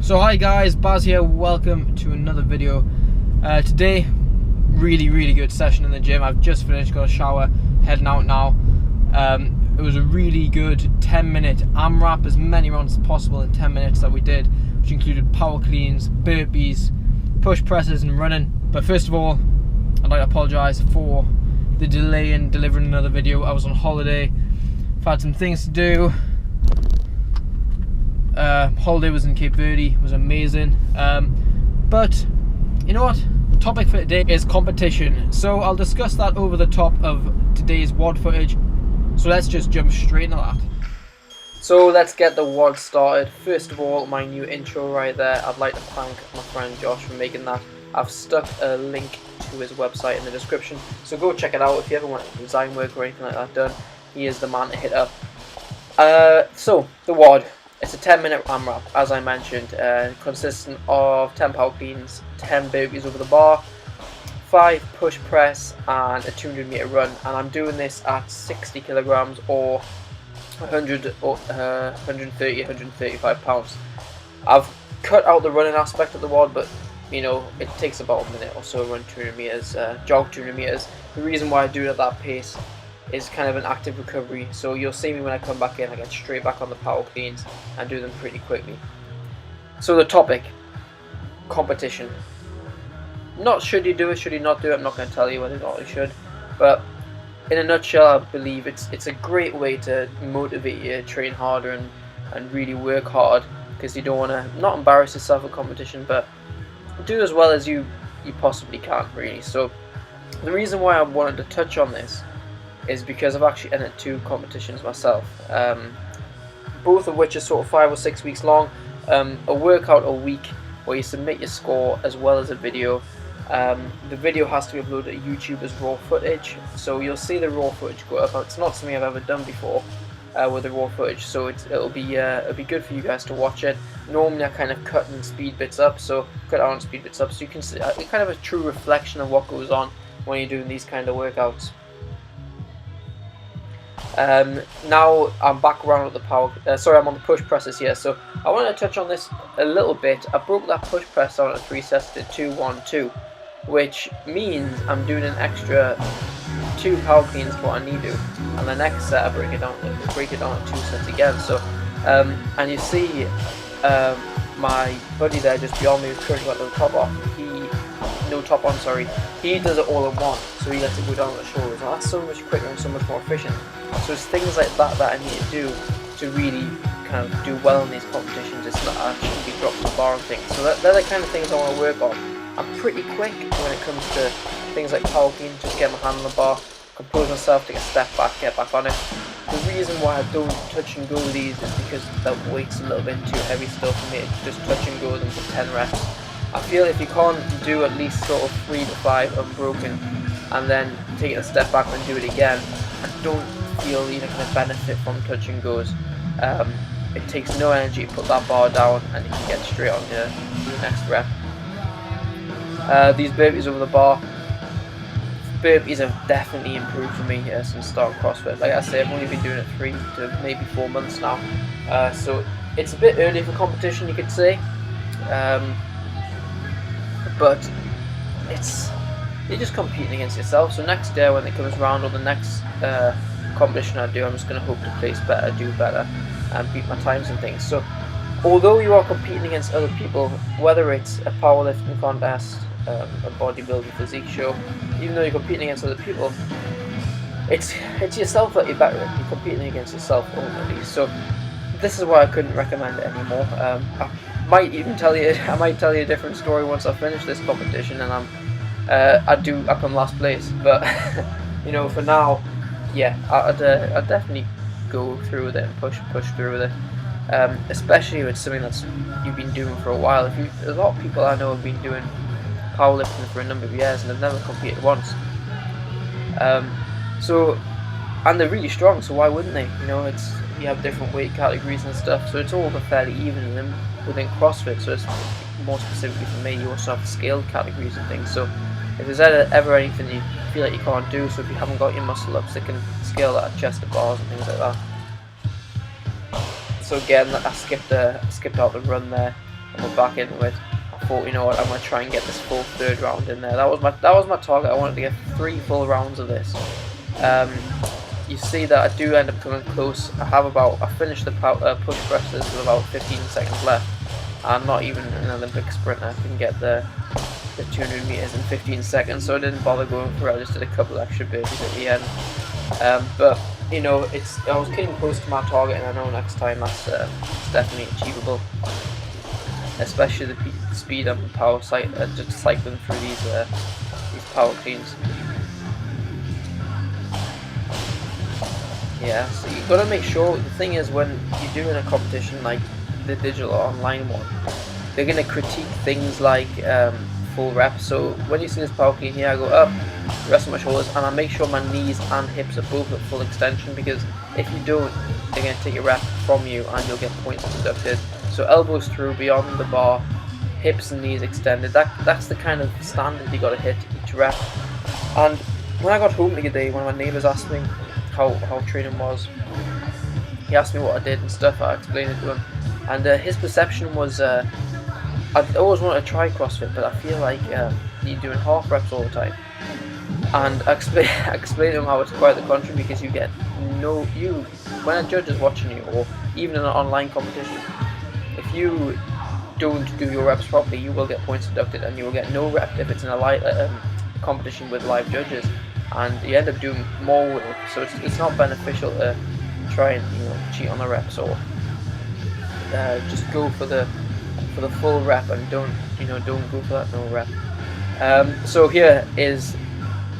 So hi guys, Baz here, welcome to another video. Today, really good session in the gym. I've just finished, got a shower, heading out now. It was a really good 10-minute AMRAP, as many rounds as possible in 10 minutes that we did, which included power cleans, burpees, push presses and running. But first of all, I'd like to apologise for the delay in delivering another video. I was on holiday, I've had some things to do. Holiday was in Cape Verde, was amazing. But you know what? The topic for today is competition. So I'll discuss that over the top of today's WOD footage. So let's just jump straight into that. So let's get the WOD started. First of all, my new intro right there. I'd like to thank my friend Josh for making that. I've stuck a link to his website in the description, so go check it out if you ever want design work or anything like that done. He is the man to hit up. So the WOD. It's a 10-minute AMRAP, as I mentioned, consisting of 10 power cleans, 10 burpees over the bar, 5 push press, and a 200-meter run. And I'm doing this at 60 kilograms or 130, 135 pounds. I've cut out the running aspect of the WOD, but you know, it takes about a minute or so to run 200 meters, jog 200 meters. The reason why I do it at that pace is kind of an active recovery, so you'll see me when I come back in, I get straight back on the power cleans and do them pretty quickly. So the topic, competition. Not should you do it, should you not do it, I'm not going to tell you whether or not you should, but in a nutshell, I believe it's a great way to motivate you to train harder and really work hard, because you don't want to not embarrass yourself at competition, but do as well as you possibly can, really. So the reason why I wanted to touch on this is because I've actually entered 2 competitions myself, both of which are sort of 5 or 6 weeks long. A workout a week where you submit your score as well as a video. The video has to be uploaded to YouTube as raw footage, so you'll see the raw footage go up. It's not something I've ever done before with the raw footage, so it'll be good for you guys to watch it. Normally I kind of cut and speed bits up, so cut out and speed bits up, so you can see kind of a true reflection of what goes on when you're doing these kind of workouts. Now I'm back around with the power. I'm on the push presses here, so I want to touch on this a little bit. I broke that push press down at 3 sets to 2-1-2, which means I'm doing an extra 2 power cleans for what I need to, and the next set I break it down at 2 sets again. So and you see my buddy there just beyond me who's currently got the top off. He does it all in one, so he lets it go down the shoulders. Now that's so much quicker and so much more efficient. So it's things like that that I need to do to really kind of do well in these competitions. It's not actually be dropping the bar and things. So they're the kind of things I want to work on. I'm pretty quick when it comes to things like power clean, just get my hand on the bar, compose myself, take a step back, get back on it. The reason why I don't touch and go these is because that weight's a little bit too heavy still for me to just touch and go them for 10 reps. I feel if you can't do at least sort of 3 to 5 unbroken and then take it a step back and do it again, I don't feel you're going to benefit from touch and goes. It takes no energy to put that bar down and you can get straight on to the next rep. These burpees over the bar, burpees have definitely improved for me since starting CrossFit. Like I say, I've only been doing it 3 to maybe 4 months now, so it's a bit early for competition, you could say. But you're just competing against yourself. So next year when it comes around, or the next competition I do, I'm just going to hope to place better, do better, and beat my times and things. So although you are competing against other people, whether it's a powerlifting contest, a bodybuilding physique show, even though you're competing against other people, it's yourself that you're better at. You're competing against yourself ultimately. So this is why I couldn't recommend it anymore. I might tell you a different story once I finish this competition and I come last place. But you know, for now, yeah, I'd definitely go through with it and push through with it. Especially if it's something that's you've been doing for a while. A lot of people I know have been doing powerlifting for a number of years and they've never competed once. And they're really strong, so why wouldn't they? You know, you have different weight categories and stuff, so it's all fairly even within CrossFit. So it's more specifically for me, you also have scaled categories and things. So if there's ever anything you feel like you can't do, so if you haven't got your muscle ups, they can scale that chest to bars and things like that. So again, I skipped out the run there. and we're back into it. I thought, you know what, I'm gonna try and get this full third round in there. That was my target. I wanted to get 3 full rounds of this. You see that I do end up coming close. I finished the push presses with about 15 seconds left. I'm not even an Olympic sprinter. I can get the 200 meters in 15 seconds, so I didn't bother going for it. I just did a couple extra burpees at the end. But you know, I was getting close to my target, and I know next time that's definitely achievable. Especially the speed and power just cycling through these power cleans. Yeah, so you've got to make sure. The thing is, when you're doing a competition like the digital or online one, they're going to critique things like full reps. So when you see this power clean here, I go up, rest of my shoulders, and I make sure my knees and hips are both at full extension, because if you don't, they're going to take a rep from you and you'll get points deducted. So elbows through beyond the bar, hips and knees extended. That's the kind of standard you got to hit each rep. And when I got home the other day, one of my neighbours asked me how training was. He asked me what I did and stuff. I explained it to him, and his perception was I always wanted to try CrossFit, but I feel like you're doing half reps all the time. And I explained to him how it's quite the contrary, because you get when a judge is watching you, or even in an online competition, if you don't do your reps properly, you will get points deducted, and you will get no rep if it's in a live competition with live judges, and you end up doing more work. So it's not beneficial to try and cheat on the reps, or just go for the full rep and don't go for that no rep. So here is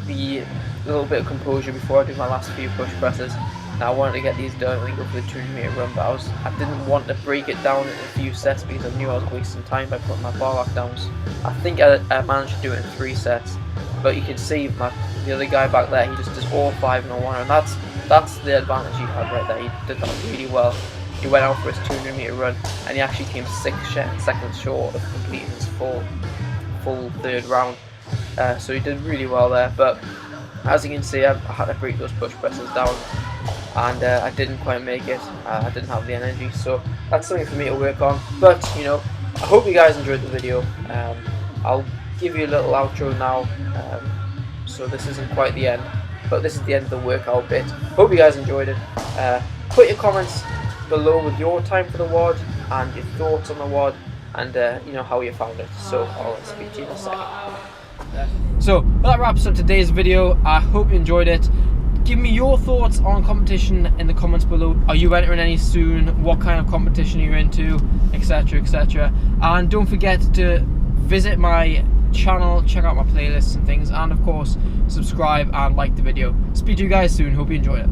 the little bit of composure before I do my last few push presses. Now I wanted to get these done and go for the 200 meter run, but I didn't want to break it down into a few sets because I knew I was wasting time by putting my bar back down. I think I managed to do it in 3 sets, but you can see the other guy back there, he just does all 5 in a one, and that's the advantage he had right there. He did that really well. He went out for his 200 meter run, and he actually came 6 seconds short of completing his full third round. So he did really well there, but as you can see, I had to break those push presses down, and I didn't quite make it. I didn't have the energy, so that's something for me to work on. But I hope you guys enjoyed the video. I'll give you a little outro now. So this isn't quite the end, but this is the end of the workout bit. Hope you guys enjoyed it. Put your comments below with your time for the WOD and your thoughts on the WOD, and how you found it. So I'll speak to you in a second. So that wraps up today's video. I hope you enjoyed it. Give me your thoughts on competition in the comments below. Are you entering any soon? What kind of competition are you into, etc, etc. And don't forget to visit my channel, check out my playlists and things, and of course subscribe and like the video. Speak to you guys soon. Hope you enjoyed it.